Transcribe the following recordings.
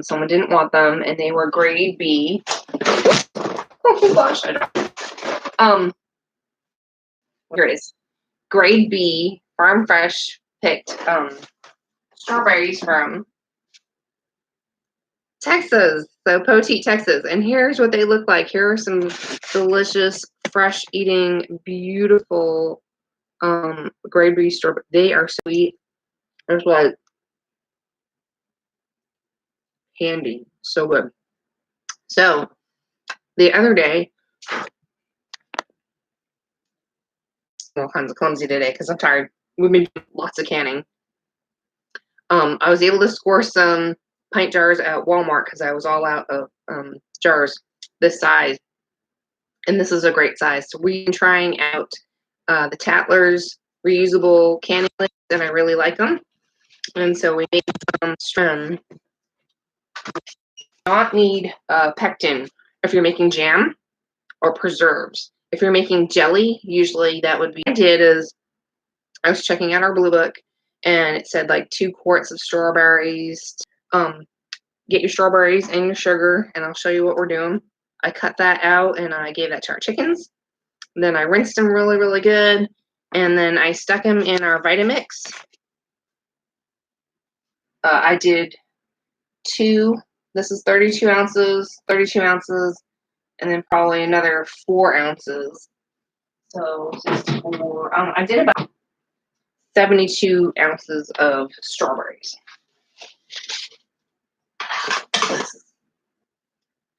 Someone didn't want them, and they were grade B. Oh gosh, I don't. Here it is. Grade B, farm fresh, picked strawberries from Texas. So Poteet, Texas. And here's what they look like. Here are some delicious, fresh eating, beautiful grade B strawberries. They are sweet. There's like candy. So good. So the other day, all kinds of clumsy today because I'm tired. We've been doing lots of canning. I was able to score some pint jars at Walmart because I was all out of jars this size. And this is a great size. So we've been trying out the Tattlers reusable canning lids, and I really like them. And so we made some strum. Not need pectin if you're making jam or preserves. If you're making jelly, usually that would be what I did is I was checking out our blue book and it said like 2 quarts of strawberries. Get your strawberries and your sugar, and I'll show you what we're doing. I cut that out and I gave that to our chickens. Then I rinsed them really, really good. And then I stuck them in our Vitamix. I did 2, this is 32 ounces, and then probably another 4 ounces. So 64, I did about 72 ounces of strawberries.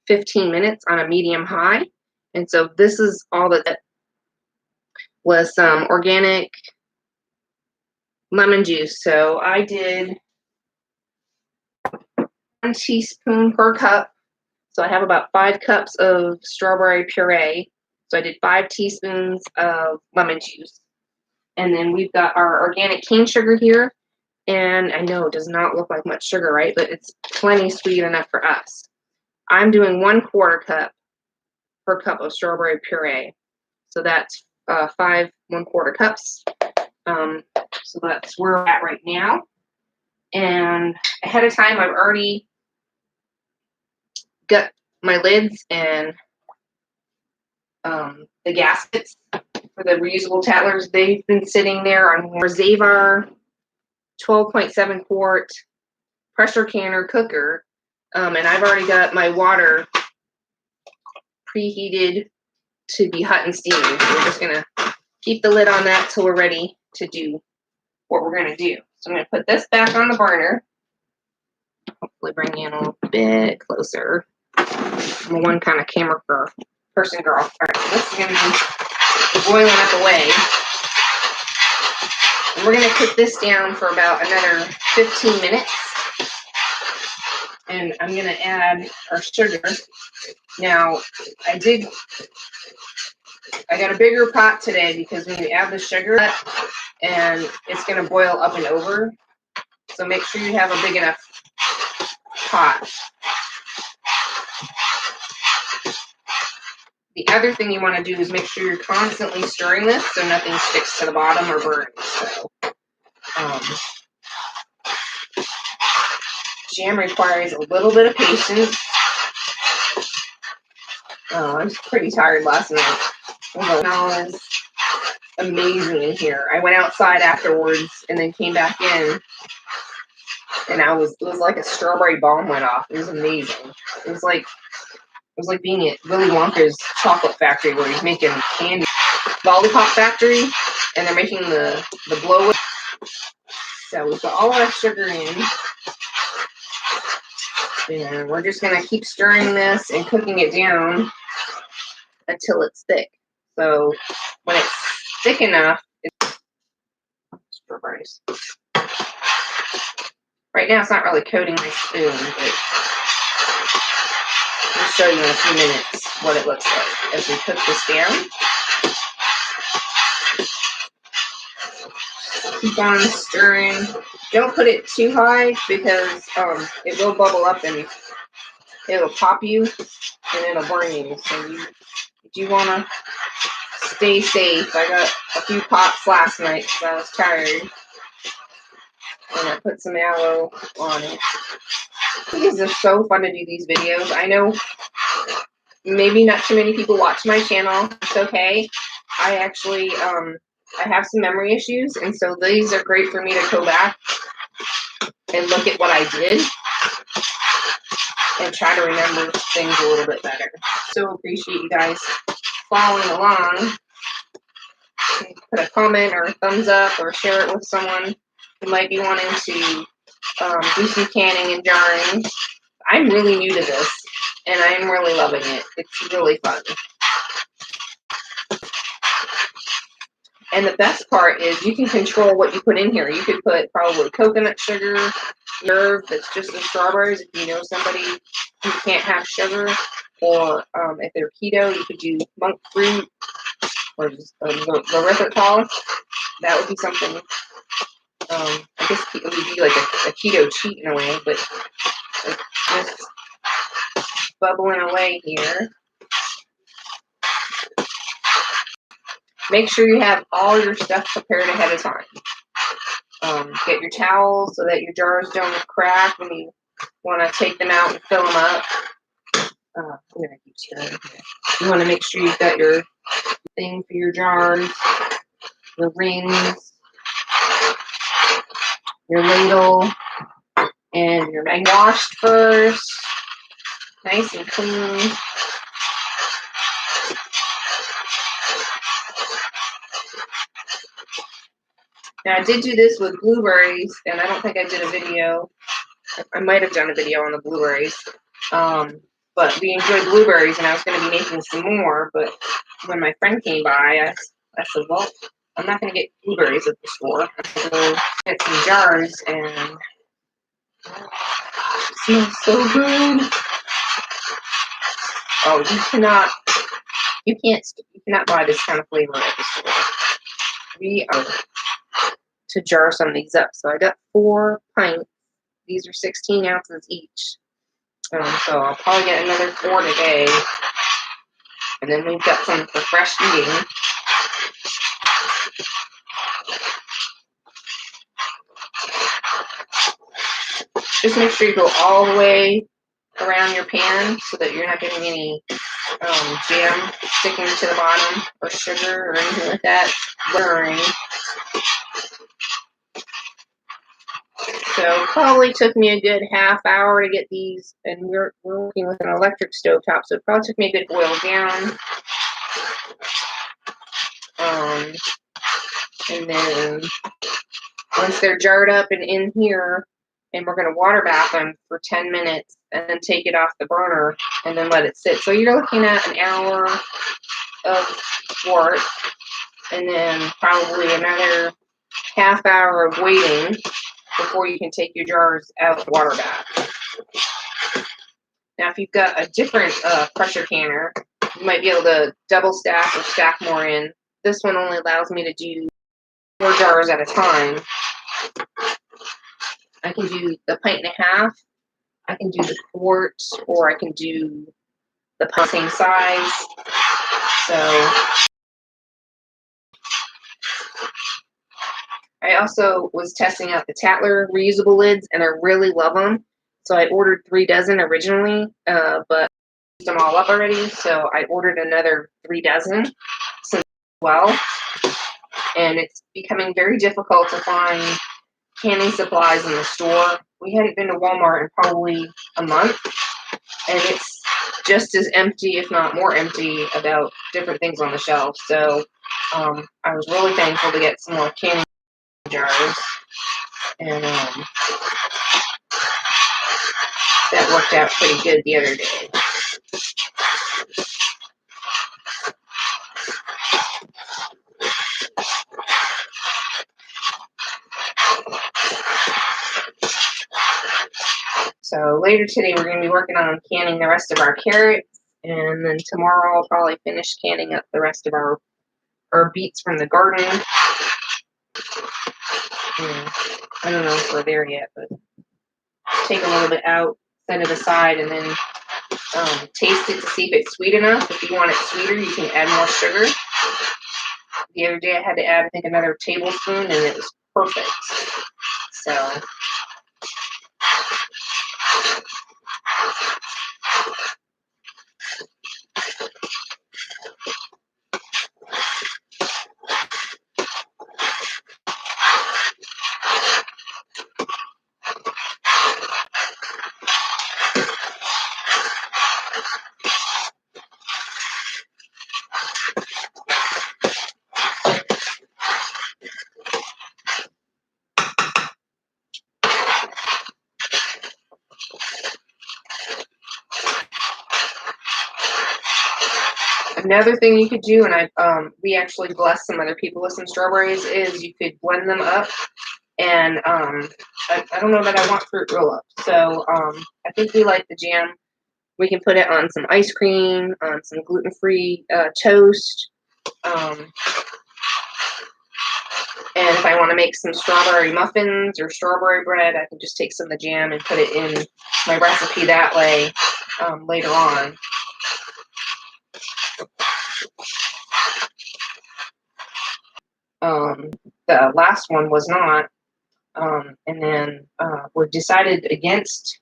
15 minutes on a medium high. And so this is all that was some organic lemon juice. So I did 1 teaspoon per cup. So I have about 5 cups of strawberry puree. So I did 5 teaspoons of lemon juice. And then we've got our organic cane sugar here. And I know it does not look like much sugar, right? But it's plenty sweet enough for us. I'm doing 1/4 cup per cup of strawberry puree. So that's 5 1/4 cups. So that's where we're at right now. And ahead of time, I've already got my lids and the gaskets for the reusable Tattlers. They've been sitting there on our Zavar 12.7 quart pressure canner cooker. And I've already got my water preheated to be hot and steamy. We're just going to keep the lid on that till we're ready to do what we're going to do. So I'm going to put this back on the burner. Hopefully bring you in a little bit closer. I'm a one kind of camera person girl. All right, so this is going to be boiling up away. And we're going to cook this down for about another 15 minutes. And I'm going to add our sugar. Now, I got a bigger pot today because when you add the sugar, and it's going to boil up and over. So make sure you have a big enough pot. The other thing you want to do is make sure you're constantly stirring this so nothing sticks to the bottom or burns. So, jam requires a little bit of patience. I was pretty tired last night. The smell is amazing in here. I went outside afterwards and then came back in, and it was like a strawberry bomb went off. It was amazing. It was like being at Willy Wonka's chocolate factory where he's making candy. Lollipop factory, and they're making the blow. So we put all our sugar in. And we're just going to keep stirring this and cooking it down until it's thick. So when it's thick enough, it's strawberries. Right now it's not really coating my spoon, but I'll show you in a few minutes what it looks like as we cook this down. Keep on stirring. Don't put it too high because it will bubble up and it'll pop you and it'll burn you. So you do want to stay safe. I got a few pops last night because I was tired. And I put some aloe on it. These are so fun to do these videos. I know maybe not too many people watch my channel. It's okay. I actually, I have some memory issues, and so these are great for me to go back and look at what I did and try to remember things a little bit better. So appreciate you guys following along. Put a comment or a thumbs up or share it with someone who might be wanting to do some canning and jarring. I'm really new to this, and I'm really loving it. It's really fun. And the best part is you can control what you put in here. You could put probably coconut sugar, herb that's just the strawberries if you know somebody who can't have sugar, or if they're keto, you could do monk fruit or just erythritol. That would be something. I guess it would be like a keto cheat in a way, but it's just bubbling away here. Make sure you have all your stuff prepared ahead of time. Get your towels so that your jars don't crack when you want to take them out and fill them up. You want to make sure you've got your thing for your jars, your rings, your ladle, and your mag washed first, nice and clean. Now I did do this with blueberries, and I don't think I did a video. I might have done a video on the blueberries. But we enjoyed blueberries, and I was going to be making some more. But when my friend came by, I said, well, I'm not going to get blueberries at the store. I'm going to get some jars, and it smells so good. Oh, you cannot buy this kind of flavor at the store. We are to jar some of these up. So I got 4 pints. These are 16 ounces each. So I'll probably get another 4 today. And then we've got some for fresh eating. Just make sure you go all the way around your pan so that you're not getting any jam sticking to the bottom or sugar or anything like that blurring. So probably took me a good half hour to get these, and we're working with an electric stove top, so it probably took me a good boil down. And then once they're jarred up and in here, and we're going to water bath them for 10 minutes and then take it off the burner and then let it sit. So you're looking at an hour of work and then probably another half hour of waiting before you can take your jars out of the water bath. Now, if you've got a different pressure canner, you might be able to double stack or stack more in. This one only allows me to do 4 jars at a time. I can do the 1.5 pints, I can do the quart, or I can do the pint same size. So I also was testing out the Tatler reusable lids, and I really love them. So I ordered 3 dozen originally, but used them all up already. So I ordered another 3 dozen since well, and it's becoming very difficult to find canning supplies in the store. We hadn't been to Walmart in probably a month, and it's just as empty, if not more empty, about different things on the shelf. So I was really thankful to get some more canning jars, and that worked out pretty good the other day. So later today, we're going to be working on canning the rest of our carrots, and then tomorrow I'll probably finish canning up the rest of our beets from the garden. I don't know if we're there yet, but take a little bit out, set it aside, and then taste it to see if it's sweet enough. If you want it sweeter, you can add more sugar. The other day I had to add, I think, another tablespoon, and it was perfect. So Another thing you could do, and we actually blessed some other people with some strawberries, is you could blend them up. And I don't know that I want fruit roll-up, so I think we like the jam. We can put it on some ice cream, on some gluten-free toast. And if I want to make some strawberry muffins or strawberry bread, I can just take some of the jam and put it in my recipe that way later on. The last one was not. And then we decided against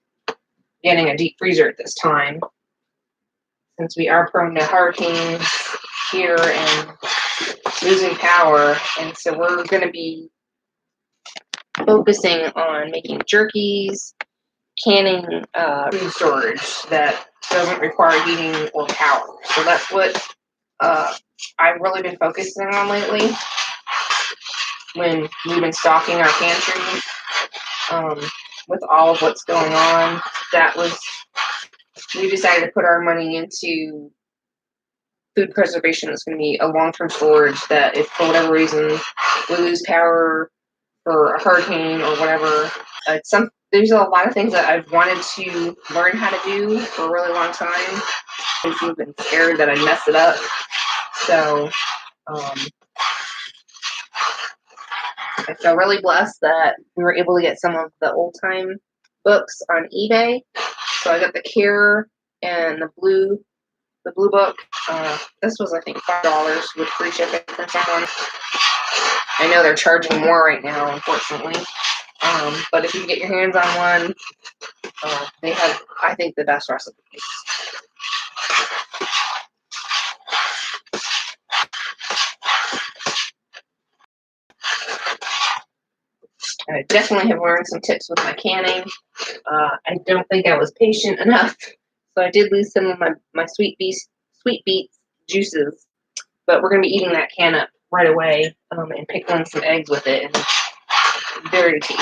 getting a deep freezer at this time, since we are prone to hurricanes here and losing power. And so we're going to be focusing on making jerkies, canning food storage that doesn't require heating or power. So that's what I've really been focusing on lately when we've been stocking our pantry. With all of what's going on, we decided to put our money into food preservation. It's going to be a long-term storage that if for whatever reason we lose power for a hurricane or whatever, there's a lot of things that I've wanted to learn how to do for a really long time. I've been scared that I'd mess it up. So I feel really blessed that we were able to get some of the old time books on eBay. So I got the Care and the Blue book. This was, I think, $5 with free shipping from someone. I know they're charging more right now, unfortunately. But if you can get your hands on one, they have, I think, the best recipes. I definitely have learned some tips with my canning. I don't think I was patient enough, so I did lose some of my sweet beet juices. But we're going to be eating that can up right away and pickling some eggs with it, and very tasty.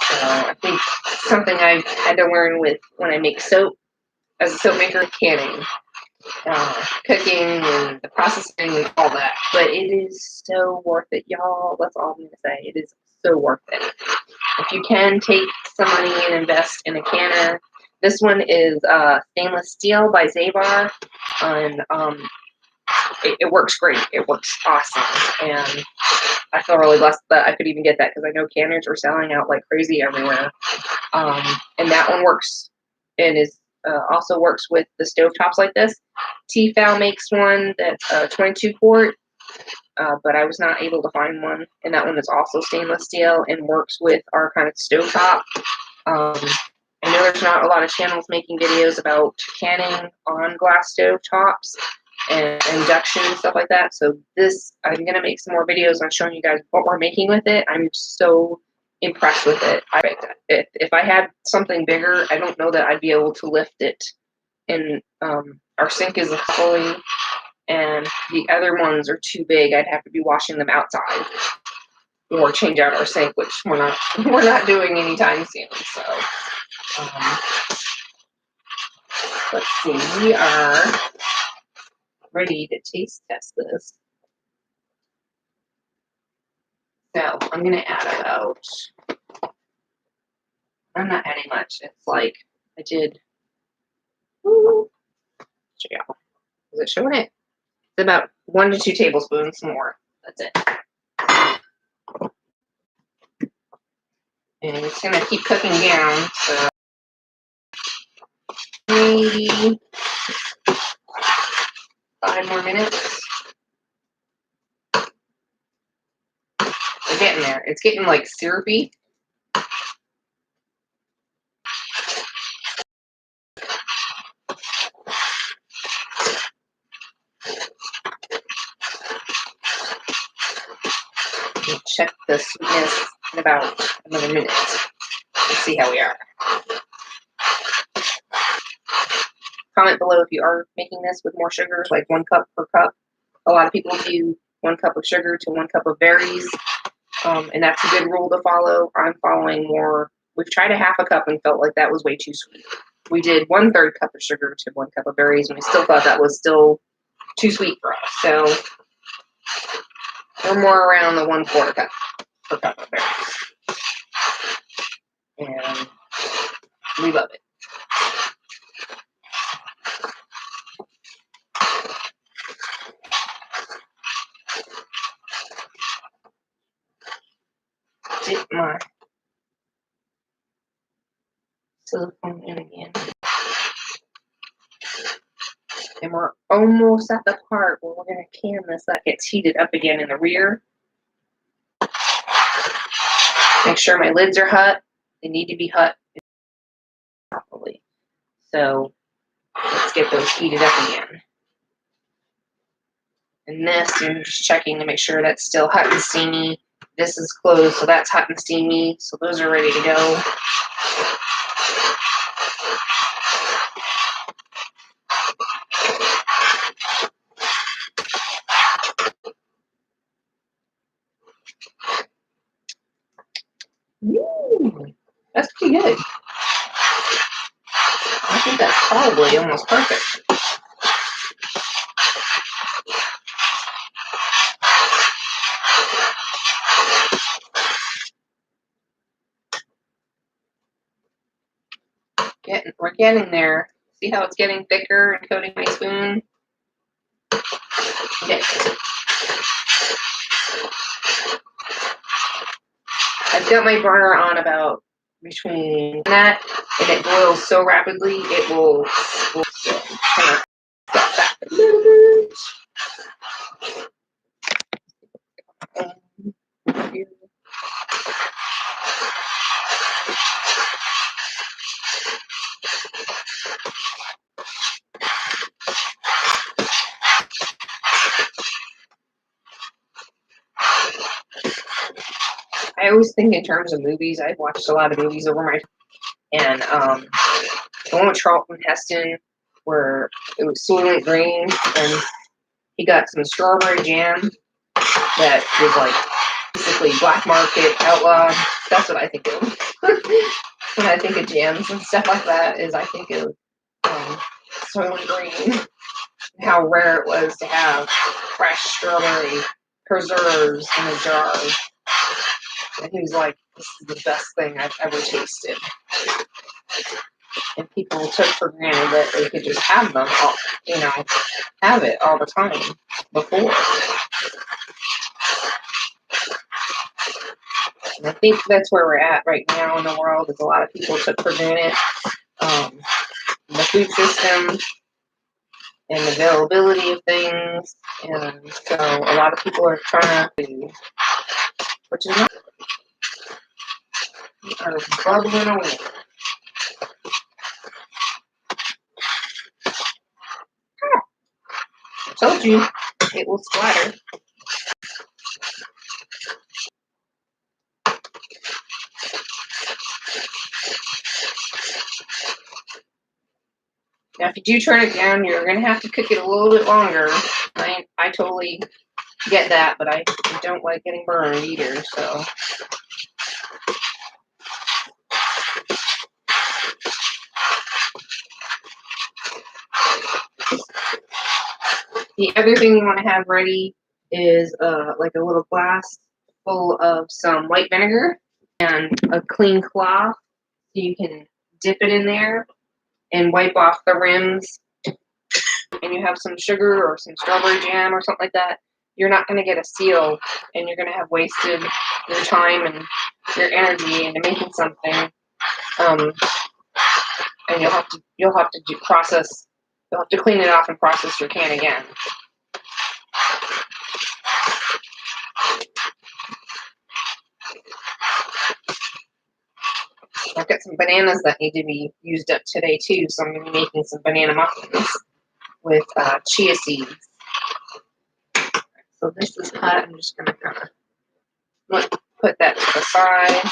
So I think something I've had to learn with when I make soap as a soap maker, canning, cooking, and the processing and all that. But it is so worth it, y'all. That's all I'm going to say. It is so worth it. If you can take some money and invest in a canner, this one is stainless steel by Zabar, and it works great. It works awesome, and I feel really blessed that I could even get that because I know canners are selling out like crazy everywhere. And that one works and is also works with the stove tops like this. Tefal makes one that's 22 quart, but I was not able to find one, and that one is also stainless steel and works with our kind of stove top. I know there's not a lot of channels making videos about canning on glass stove tops and induction and stuff like that. So I'm going to make some more videos on showing you guys what we're making with it. I'm so impressed with it. If I had something bigger, I don't know that I'd be able to lift it. And our sink is fully, and the other ones are too big. I'd have to be washing them outside or change out our sink, which we're not doing anytime soon. So let's see. We are ready to taste test this. So I'm going to add about, I'm not adding much. It's like I did, yeah, is it showing it? It's about 1 to 2 tablespoons more. That's it. And it's going to keep cooking down. So maybe 5 more minutes. We're getting there. It's getting like syrupy. We'll check the sweetness in about another minute. Let's see how we are. Comment below if you are making this with more sugar, like 1 cup per cup. A lot of people do 1 cup of sugar to 1 cup of berries, and that's a good rule to follow. I'm following more. We've tried a half a cup and felt like that was way too sweet. we did 1/3 cup of sugar to 1 cup of berries, and we still thought that was still too sweet for us. So we're more around the 1/4 cup per cup of berries. And we love it. Dip my silicone in again. And we're almost at the part where we're going to can this that gets heated up again in the rear. Make sure my lids are hot. They need to be hot properly. So let's get those heated up again. And this, I'm just checking to make sure that's still hot and steamy. This is closed, so that's hot and steamy. So those are ready to go. Ooh, that's pretty good. I think that's probably almost perfect. We're getting there. See how it's getting thicker and coating my spoon? Okay. I've got my burner on about between that, and it boils so rapidly it will kind of stop back a little bit. I always think in terms of movies. I've watched a lot of movies over my and the one with Charlton Heston where it was Soylent Green and he got some strawberry jam that was like basically black market outlawed. That's what I think of when I think of jams and stuff like that. Is I think of Soylent Green, how rare it was to have fresh strawberry preserves in a jar. And he was like, "This is the best thing I've ever tasted." And people took for granted that they could just have them all, have it all the time before. And I think that's where we're at right now in the world, is a lot of people took for granted the food system and the availability of things. And so a lot of people are trying to, which is not, are bubbling away. I told you it will splatter. Now, if you do turn it down, you're going to have to cook it a little bit longer. I totally get that, but I don't like getting burned either, so. The other thing you want to have ready is like a little glass full of some white vinegar and a clean cloth so you can dip it in there and wipe off the rims. And you have some sugar or some strawberry jam or something like that, you're not going to get a seal, and you're going to have wasted your time and your energy into making something. And you'll have to process. You'll have to clean it off and process your can again. I've got some bananas that need to be used up today too, so I'm going to be making some banana muffins with chia seeds. So this is hot. I'm just going to kind of put that to the side.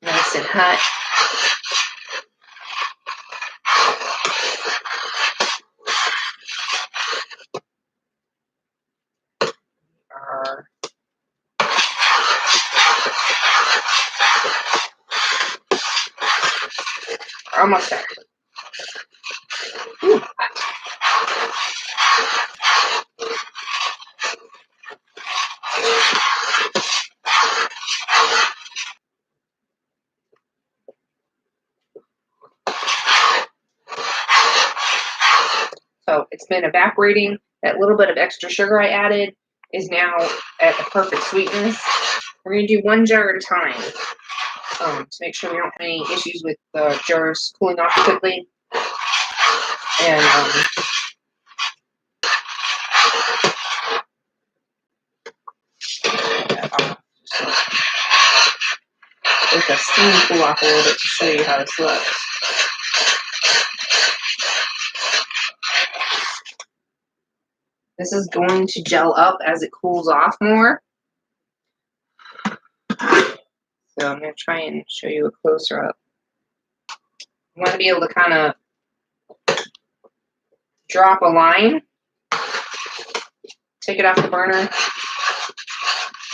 Nice and hot. almost there. Ooh. So it's been evaporating. That little bit of extra sugar I added is now at the perfect sweetness. We're going to do 1 jar at a time to make sure we don't have any issues with the jars cooling off quickly. And let the steam cool off a little bit to show you how this looks. This is going to gel up as it cools off more. So I'm going to try and show you a closer up. You want to be able to kind of drop a line, take it off the burner,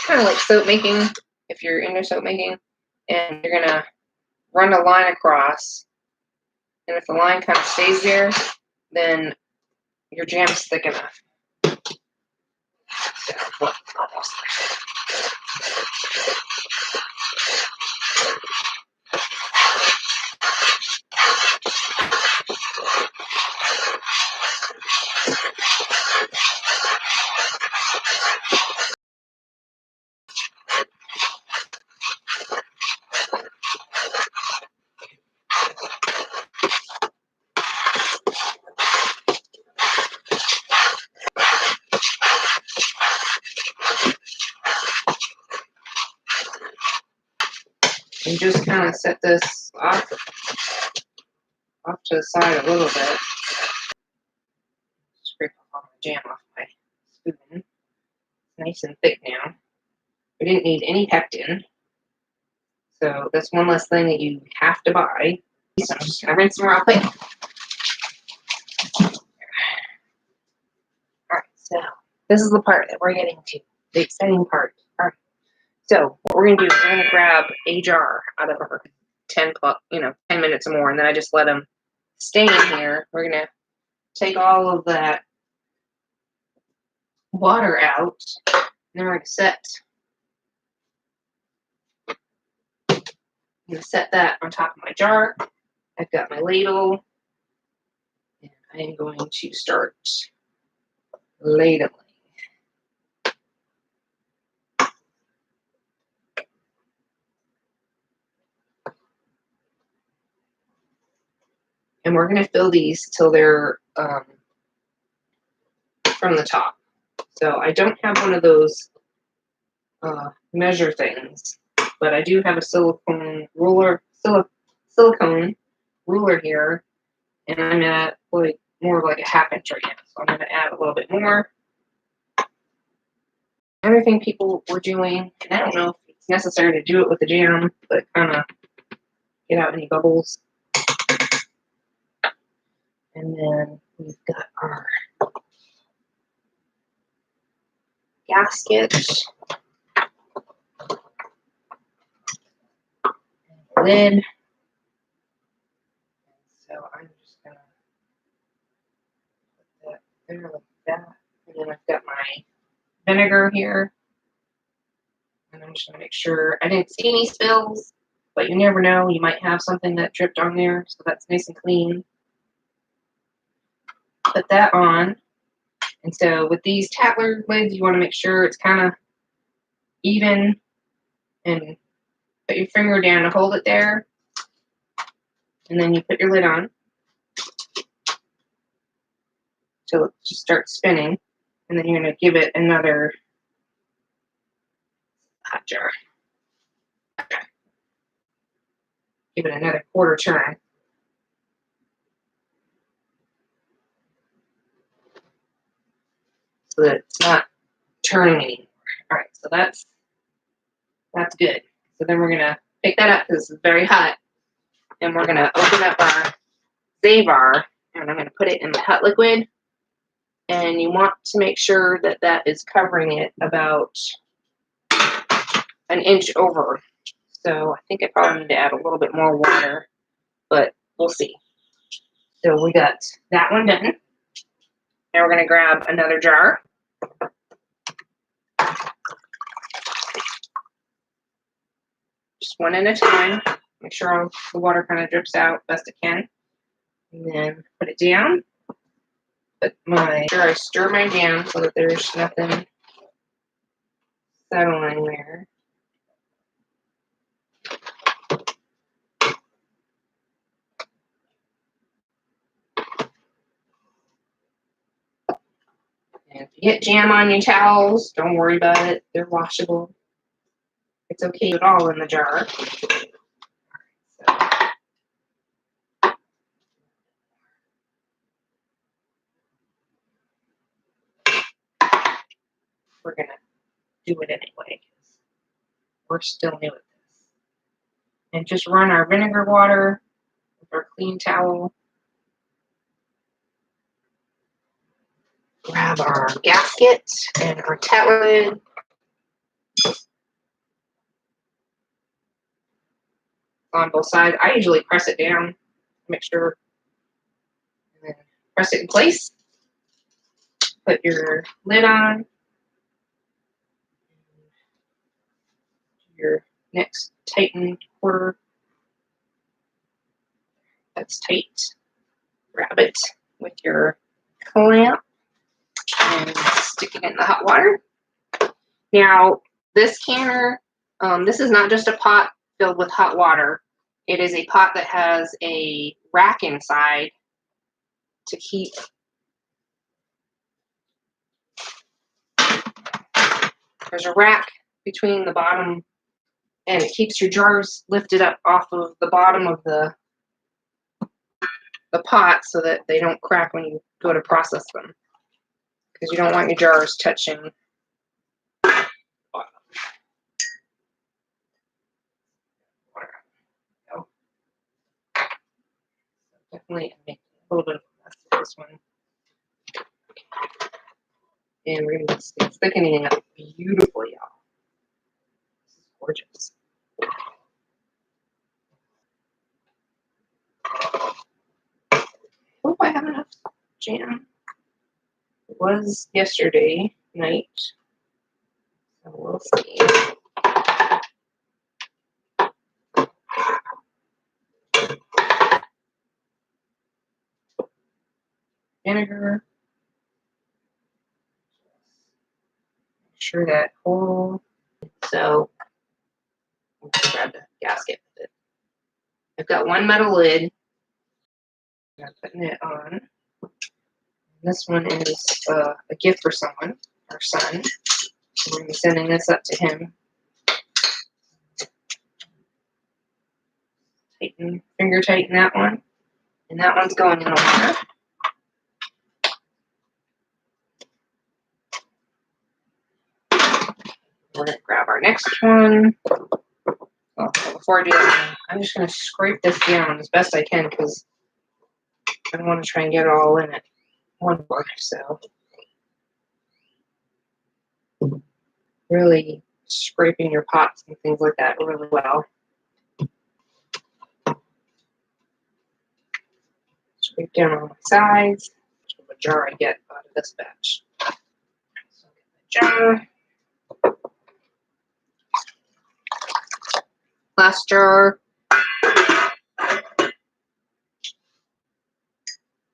kind of like soap making, if you're into soap making, and you're going to run a line across, and if the line kind of stays there, then your jam's thick enough. So, almost. And just kind of set this off to the side a little bit. Scrape all the jam off my spoon. It's nice and thick now. We didn't need any pectin, so that's one less thing that you have to buy. So I'm just gonna rinse them real quick. Alright, so this is the part that we're getting to, the exciting part. Alright, so what we're gonna do is we're gonna grab a jar out of our 10 minutes or more, and then I just let them stay in here. We're gonna take all of that water out, and then we're gonna set that on top of my jar. I've got my ladle, and I am going to start ladling. And we're going to fill these till they're from the top. So I don't have one of those measure things, but I do have a silicone ruler here, and I'm at like more like a 1/2 inch right now. So I'm going to add a little bit more. Everything people were doing, and I don't know if it's necessary to do it with the jam, but kind of get out any bubbles. And then we've got our gasket, lid. So I'm just gonna put that there like that. And then I've got my vinegar here. And I'm just gonna make sure I didn't see any spills, but you never know. You might have something that dripped on there, so that's nice and clean. Put that on. And so with these Tatler lids, you want to make sure it's kind of even, and put your finger down to hold it there. And then you put your lid on till it just starts spinning. And then you're going to give it another hot jar. Give it another 1/4 turn. So that it's not turning anymore. All right, so that's good. So then we're going to pick that up because it's very hot. And we're going to open up our Zavar, and I'm going to put it in the hot liquid. And you want to make sure that that is covering it about 1 inch over. So I think I probably need to add a little bit more water, but we'll see. So we got that one done. Now we're going to grab another jar. Just one at a time. Make sure all the water kind of drips out best it can. And then put it down. I stir mine down so that there's nothing settling there. And if you get jam on your towels, don't worry about it. They're washable. It's okay to put it all in the jar. So, we're going to do it anyway. We're still new at this. And just run our vinegar water with our clean towel. Grab our gasket and our towel lid. On both sides. I usually press it down, make sure, and then press it in place. Put your lid on. Your next tighten quarter. That's tight. Grab it with your clamp and stick it in the hot water. Now, this canner, this is not just a pot filled with hot water. It is a pot that has a rack inside to keep there's a rack between the bottom, and it keeps your jars lifted up off of the bottom of the pot so that they don't crack when you go to process them, because you don't want your jars touching the bottom. Definitely make a little bit of a mess with this one. And we're going to be thickening it up beautifully, y'all. This is gorgeous. Hope I have enough jam. It was yesterday night, so we'll see. Vinegar. Make sure that whole. So I'll grab the gasket with it. I've got one metal lid. I'm putting it on. This one is a gift for someone, our son. So we're going to be sending this up to him. Finger tighten that one. And that one's going in the water. We're going to grab our next one. Well, before I do that, I'm just going to scrape this down as best I can because I want to try and get it all in it one more. So, really scraping your pots and things like that really well. Scrape down on my sides. What jar I get out of this batch. So get the jar. Last jar.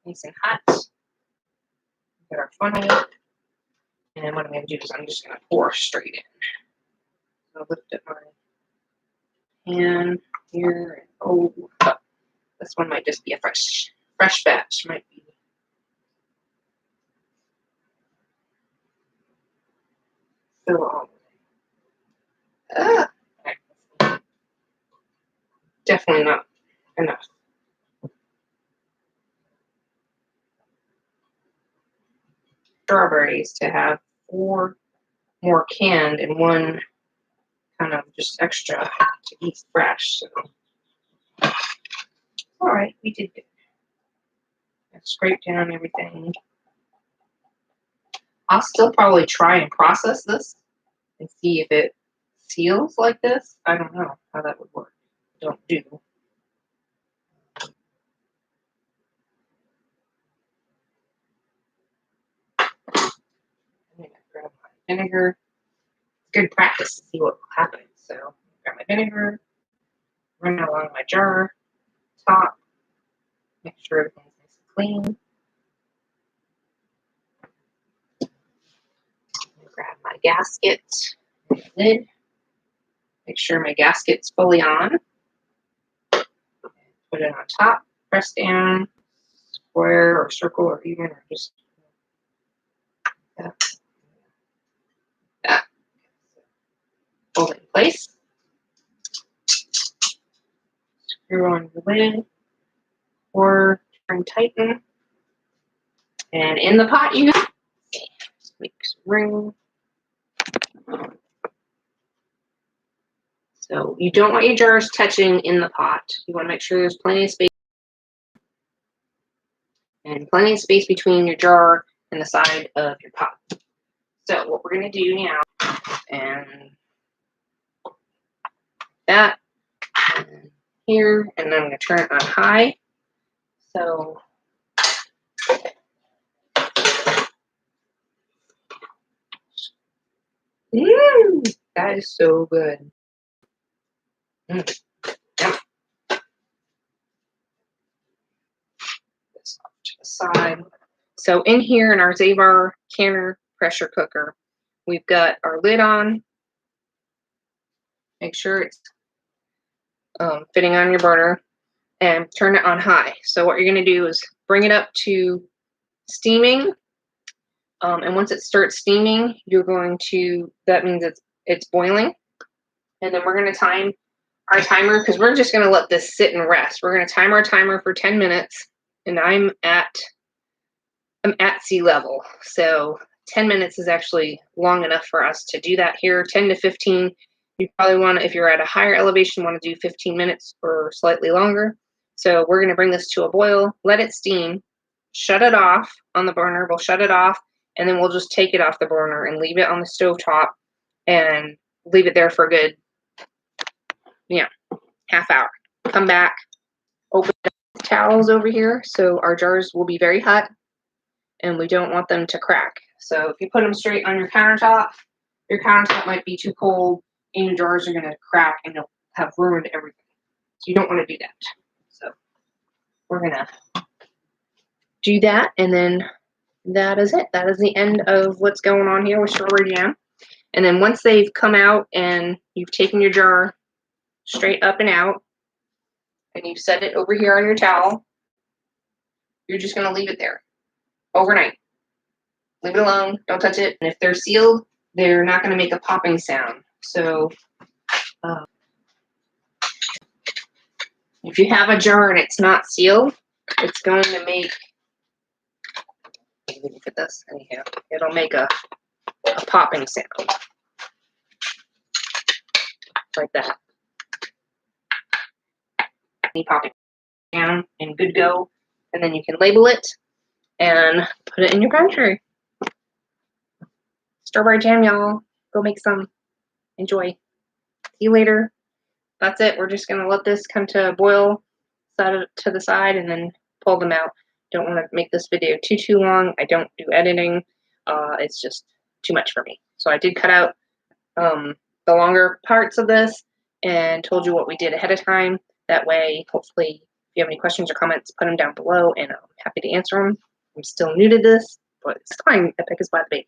Nice and hot. Get our funnel. And what I'm going to do is I'm just going to pour straight in. So I'll lift up my hand here. Oh, this one might just be a fresh batch. Might be. Fill all. Definitely not enough. Strawberries to have 4 more canned and 1 kind of just extra to eat fresh. So. All right, we did good. Let's scrape down everything. I'll still probably try and process this and see if it seals like this. I don't know how that would work. Don't do. vinegar. Good practice to see what will happen. So grab my vinegar, run it along my jar top, make sure everything's nice and clean. Grab my gasket and the lid. Make sure my gasket's fully on. Put it on top. Press down, square or circle or even or just that. Hold it in place. Screw on the lid or turn tighten. And in the pot you go. Make some room. So you don't want your jars touching in the pot. You want to make sure there's plenty of space and plenty of space between your jar and the side of your pot. So what we're going to do now, and that, and here, and then I'm going to turn it on high. So that is so good. Yeah. This off to the side. So in here in our Zavar canner pressure cooker, we've got our lid on. Make sure it's fitting on your burner and turn it on high. So what you're going to do is bring it up to steaming. And once it starts steaming, you're going to, that means it's boiling. And then we're going to time our timer because we're just going to let this sit and rest. We're going to time our timer for 10 minutes and I'm at sea level. So 10 minutes is actually long enough for us to do that here. 10 to 15, you probably want to, if you're at a higher elevation, want to do 15 minutes or slightly longer. So we're going to bring this to a boil, let it steam, shut it off on the burner. We'll shut it off and then we'll just take it off the burner and leave it on the stove top and leave it there for a good, half hour. Come back, open the towels over here. So our jars will be very hot and we don't want them to crack. So if you put them straight on your countertop might be too cold and your jars are going to crack and you'll have ruined everything. So you don't want to do that. So we're going to do that and then that is it. That is the end of what's going on here with strawberry jam. And then once they've come out and you've taken your jar straight up and out and you've set it over here on your towel, you're just going to leave it there overnight. Leave it alone. Don't touch it. And if they're sealed, they're not going to make a popping sound. So if you have a jar and it's not sealed, it's going to make, look at this, anyhow, it'll make a popping sound. Like that. You pop it down and good go. And then you can label it and put it in your pantry. Strawberry jam, y'all. Go make some. Enjoy. See you later. That's it. We're just going to let this come to a boil, set it to the side, and then pull them out. Don't want to make this video too long. I don't do editing. It's just too much for me. So I did cut out the longer parts of this and told you what we did ahead of time. That way, hopefully, if you have any questions or comments, put them down below, and I'm happy to answer them. I'm still new to this, but it's fine. Epic is by the baby.